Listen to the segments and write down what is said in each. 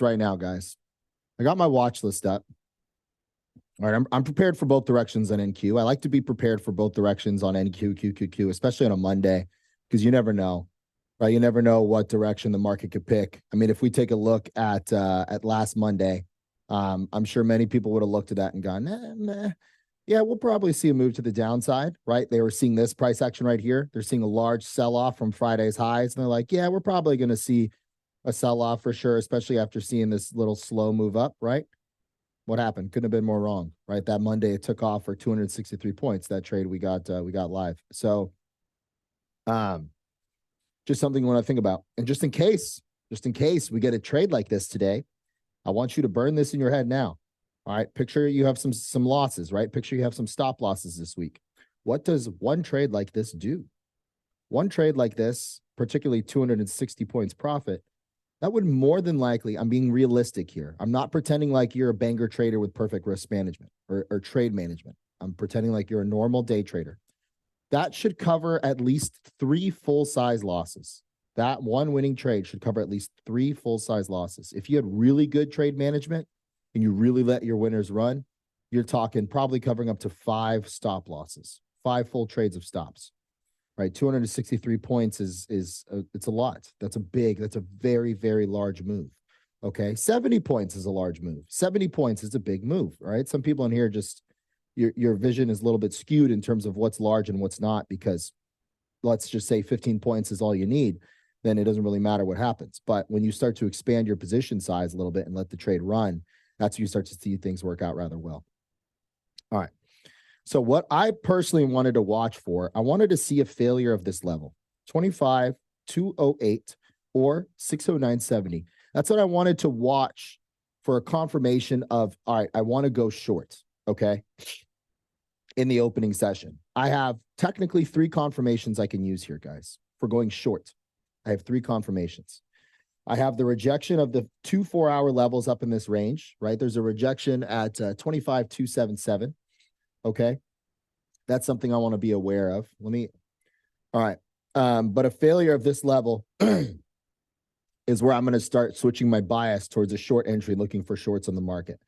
right now, guys. I got my watch list up. All right, I'm prepared for both directions on NQ. I like to be prepared for both directions on NQ, QQQ, especially on a Monday, because you never know, right? You never know what direction the market could pick. I mean, if we take a look at last Monday, I'm sure many people would have looked at that and gone, nah. Yeah, we'll probably see a move to the downside, right? They were seeing this price action right here. They're seeing a large sell-off from Friday's highs, and they're like, yeah, we're probably going to see a sell-off for sure, especially after seeing this little slow move up, right? What happened? Couldn't have been more wrong, right? That Monday it took off for 263 points. That trade we got live. So, just something you want to think about. And just in case we get a trade like this today, I want you to burn this in your head now. All right. Picture you have some losses, right? Picture you have some stop losses this week. What does one trade like this do? One trade like this, particularly 260 points profit, that would more than likely, I'm being realistic here. I'm not pretending like you're a banger trader with perfect risk management or trade management. I'm pretending like you're a normal day trader. That should cover at least 3 full-size losses. That one winning trade should cover at least 3 full-size losses. If you had really good trade management and you really let your winners run, you're talking probably covering up to 5 stop losses, 5 full trades of stops. Right, 263 points is it's a lot. That's a very, very large move. Okay, 70 points is a large move. 70 points is a big move. Right, some people in here just your vision is a little bit skewed in terms of what's large and what's not, because let's just say 15 points is all you need, then it doesn't really matter what happens. But when you start to expand your position size a little bit and let the trade run, that's when you start to see things work out rather well. All right. So what I personally wanted to watch for, I wanted to see a failure of this level, 25,208 or 609.70. That's what I wanted to watch for a confirmation of, all right, I want to go short, okay, in the opening session. I have technically 3 confirmations I can use here, guys, for going short. I have 3 confirmations. I have the rejection of the 2 4-hour levels up in this range, right? There's a rejection at 25,277. Okay. That's something I want to be aware of. All right. But a failure of this level is where I'm going to start switching my bias towards a short entry, looking for shorts on the market.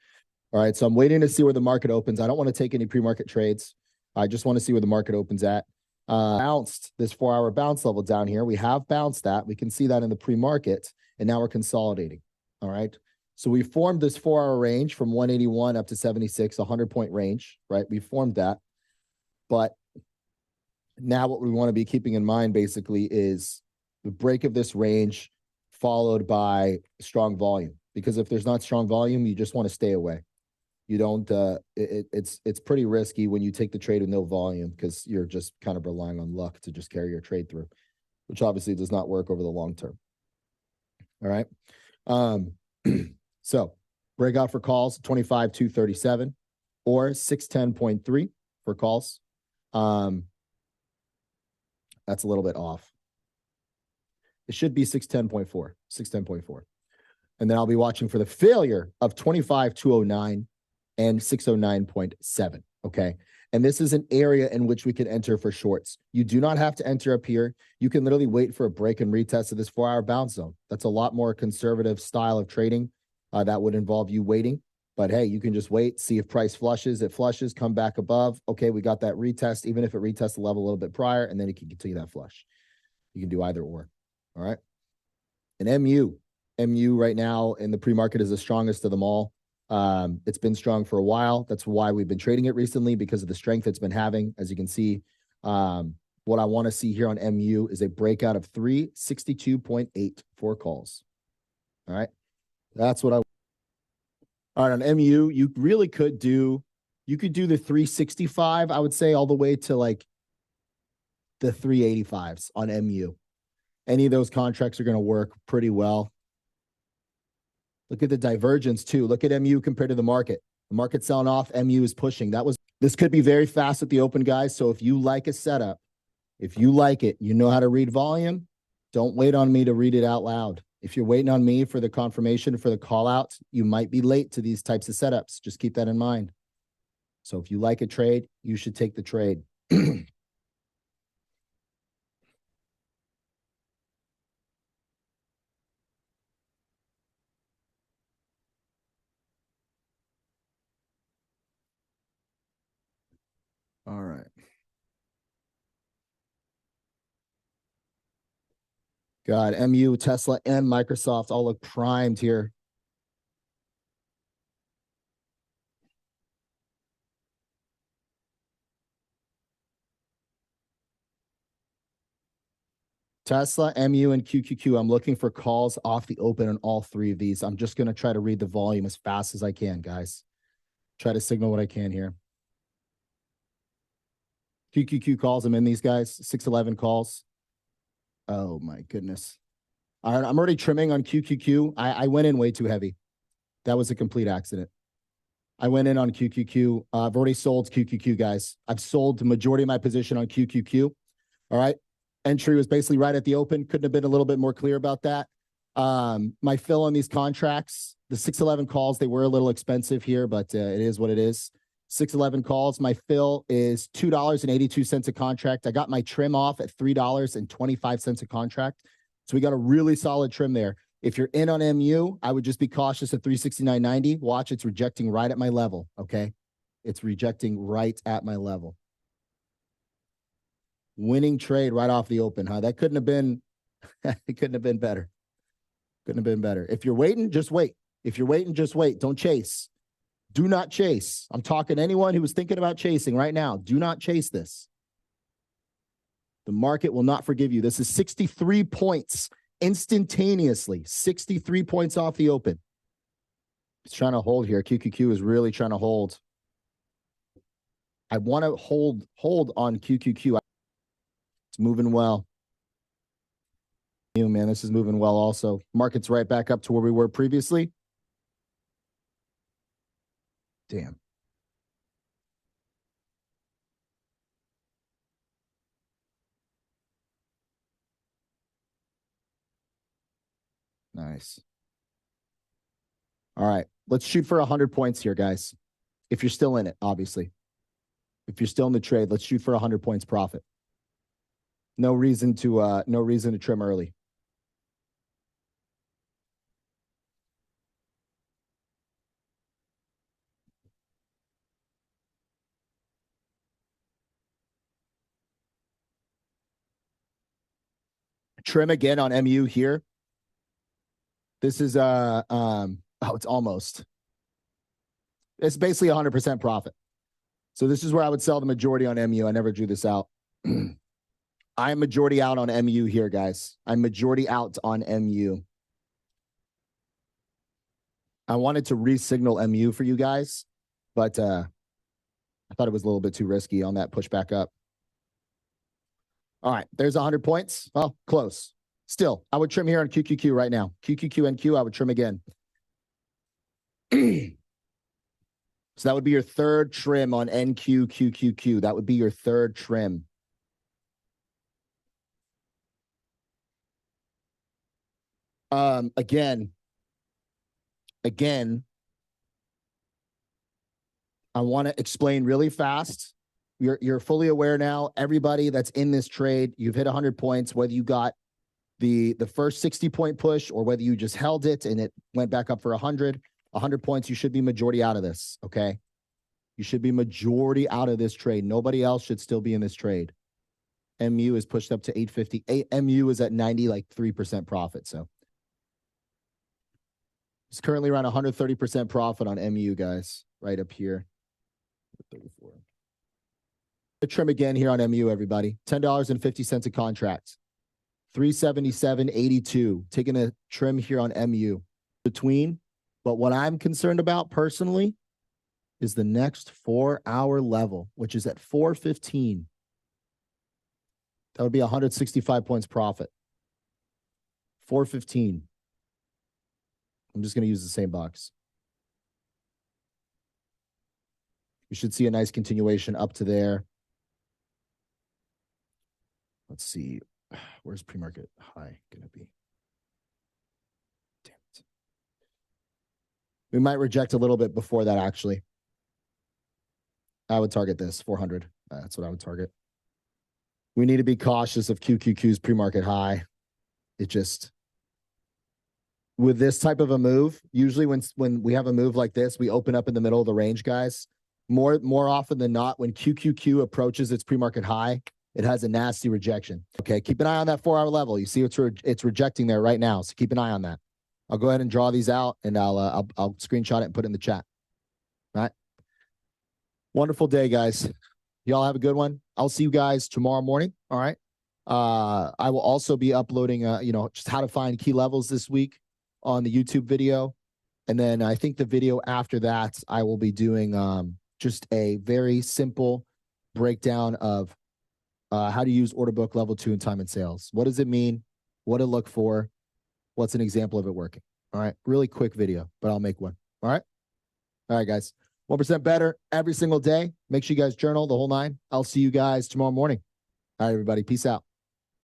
All right. So I'm waiting to see where the market opens. I don't want to take any pre-market trades. I just want to see where the market opens at. Bounced this 4-hour bounce level down here. We have bounced that. We can see that in the pre-market, and now we're consolidating. All right. So we formed this 4-hour range from 181 up to 76, 100-point range, right? We formed that. But now what we want to be keeping in mind basically is the break of this range followed by strong volume. Because if there's not strong volume, you just want to stay away. You don't, it's pretty risky when you take the trade with no volume, because you're just kind of relying on luck to just carry your trade through, which obviously does not work over the long term. All right. So breakout for calls, 25,237 or 610.3 for calls. That's a little bit off. It should be 610.4. And then I'll be watching for the failure of 25,209 and 609.7. Okay. And this is an area in which we can enter for shorts. You do not have to enter up here. You can literally wait for a break and retest of this 4-hour bounce zone. That's a lot more conservative style of trading. That would involve you waiting. But hey, you can just wait, see if price flushes. It flushes, come back above. Okay, we got that retest, even if it retests the level a little bit prior, and then it can continue that flush. You can do either or. All right. And MU right now in the pre-market is the strongest of them all. It's been strong for a while. That's why we've been trading it recently, because of the strength it's been having. As you can see, what I want to see here on MU is a breakout of 362.8 for calls. All right. That's what I. All right, on MU, you really could do the 365, I would say, all the way to like the 385s on MU. Any of those contracts are going to work pretty well. Look at the divergence too. Look at MU compared to the market. The market's selling off, MU is pushing. This could be very fast at the open, guys. So if you like a setup, if you like it, you know how to read volume, don't wait on me to read it out loud. If you're waiting on me for the confirmation for the call outs, you might be late to these types of setups. Just keep that in mind. So if you like a trade, you should take the trade. God, MU, Tesla, and Microsoft all look primed here. Tesla, MU, and QQQ. I'm looking for calls off the open on all three of these. I'm just going to try to read the volume as fast as I can, guys. Try to signal what I can here. QQQ calls. I'm in these guys. 611 calls. Oh, my goodness. All right, I'm already trimming on QQQ. I went in way too heavy. That was a complete accident. I went in on QQQ. I've already sold QQQ, guys. I've sold the majority of my position on QQQ. All right. Entry was basically right at the open. Couldn't have been a little bit more clear about that. My fill on these contracts, the 611 calls, they were a little expensive here, but it is what it is. 611 calls. My fill is $2.82 a contract. I got my trim off at $3.25 a contract. So we got a really solid trim there. If you're in on MU, I would just be cautious at 369.90. Watch, it's rejecting right at my level. Okay. It's rejecting right at my level. Winning trade right off the open, huh? That couldn't have been, it couldn't have been better. Couldn't have been better. If you're waiting, just wait. If you're waiting, just wait. Don't chase. Do not chase. I'm talking to anyone who was thinking about chasing right now. Do not chase this. The market will not forgive you. This is 63 points instantaneously. 63 points off the open. It's trying to hold here. QQQ is really trying to hold. I want to hold on QQQ. It's moving well. Man, this is moving well also. Market's right back up to where we were previously. Damn. Nice. All right. Let's shoot for 100 points here, guys. If you're still in it, obviously. If you're still in the trade, let's shoot for 100 points profit. No reason to trim early. Trim again on MU here. This is it's almost. It's basically 100% profit. So this is where I would sell the majority on MU. I never drew this out. I'm majority out on MU here, guys. I'm majority out on MU. I wanted to re-signal MU for you guys, but I thought it was a little bit too risky on that pushback up. All right, there's 100 points. Oh, close. Still, I would trim here on QQQ right now. QQQ NQ, I would trim again. So that would be your third trim on NQ, QQQ. That would be your third trim. Again, I want to explain really fast. You're fully aware now. Everybody that's in this trade, you've hit 100 points, whether you got the first 60-point push or whether you just held it and it went back up for 100 points, you should be majority out of this, okay? You should be majority out of this trade. Nobody else should still be in this trade. MU is pushed up to 850. MU is at 3% profit, so. It's currently around 130% profit on MU, guys, right up here. 34. A trim again here on MU, everybody. $10.50 a contract. 377.82. Taking a trim here on MU. Between, but what I'm concerned about personally is the next 4-hour level, which is at 415. That would be 165 points profit. 415. I'm just going to use the same box. You should see a nice continuation up to there. Let's see. Where's pre-market high going to be? Damn it. We might reject a little bit before that, actually. I would target this, 400. That's what I would target. We need to be cautious of QQQ's pre-market high. It just... With this type of a move, usually when we have a move like this, we open up in the middle of the range, guys. More often than not, when QQQ approaches its pre-market high, It has a nasty rejection. Okay, keep an eye on that 4-hour level. You see it's rejecting there right now, so keep an eye on that. I'll go ahead and draw these out, and I'll screenshot it and put it in the chat. All right. Wonderful day, guys. Y'all have a good one. I'll see you guys tomorrow morning. All right. I will also be uploading, just how to find key levels this week on the YouTube video. And then I think the video after that, I will be doing just a very simple breakdown of how to use order book level 2 in time and sales. What does it mean? What to look for? What's an example of it working? All right. Really quick video, but I'll make one. All right. All right, guys. 1% better every single day. Make sure you guys journal the whole 9. I'll see you guys tomorrow morning. All right, everybody. Peace out.